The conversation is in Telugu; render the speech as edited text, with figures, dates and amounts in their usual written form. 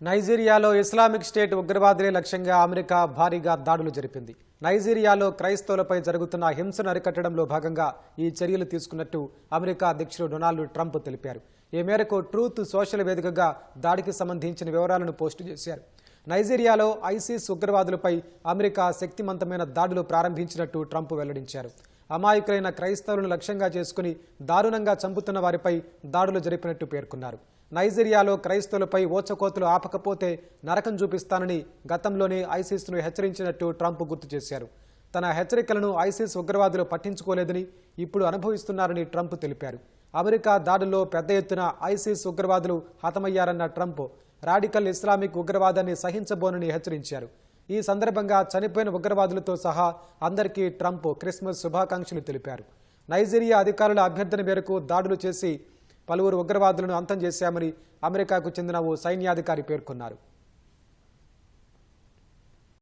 నైజీరియాలో ఇస్లామిక్ స్టేట్ ఉగ్రవాదులే లక్ష్యంగా అమెరికా భారీగా దాడులు జరిపింది. నైజీరియాలో క్రైస్తవులపై జరుగుతున్న హింసను అరికట్టడంలో భాగంగా ఈ చర్యలు తీసుకున్నట్టు అమెరికా అధ్యక్షుడు డొనాల్డ్ ట్రంప్ తెలిపారు. ఈ మేరకు ట్రూత్ సోషల్ వేదికగా దాడికి సంబంధించిన వివరాలను పోస్టు చేశారు. నైజీరియాలో ఐసిస్ ఉగ్రవాదులపై అమెరికా శక్తివంతమైన దాడులు ప్రారంభించినట్టు ట్రంప్ వెల్లడించారు. అమాయకులైన క్రైస్తవులను లక్ష్యంగా చేసుకుని దారుణంగా చంపుతున్న వారిపై దాడులు జరిపినట్టు పేర్కొన్నారు. నైజీరియాలో క్రైస్తవులపై ఓచకోతలు ఆపకపోతే నరకం చూపిస్తానని గతంలోనే ఐసిస్ను హెచ్చరించినట్టు ట్రంప్ గుర్తు చేశారు. తన హెచ్చరికలను ఐసిస్ ఉగ్రవాదులు పట్టించుకోలేదని ఇప్పుడు అనుభవిస్తున్నారని ట్రంప్ తెలిపారు. అమెరికా దాడుల్లో పెద్ద ఎత్తున ఐసిస్ ఉగ్రవాదులు హతమయ్యారన్న ట్రంప్ రాడికల్ ఇస్లామిక్ ఉగ్రవాదాన్ని సహించబోనని హెచ్చరించారు. ఈ సందర్భంగా చనిపోయిన ఉగ్రవాదులతో సహా అందరికీ ట్రంప్ క్రిస్మస్ శుభాకాంక్షలు తెలిపారు. నైజీరియా అధికారుల అభ్యర్థన మేరకు దాడులు చేసి పలువురు ఉగ్రవాదులను అంతం చేశామని అమెరికాకు చెందిన ఓ సైన్యాధికారి పేర్కొన్నారు.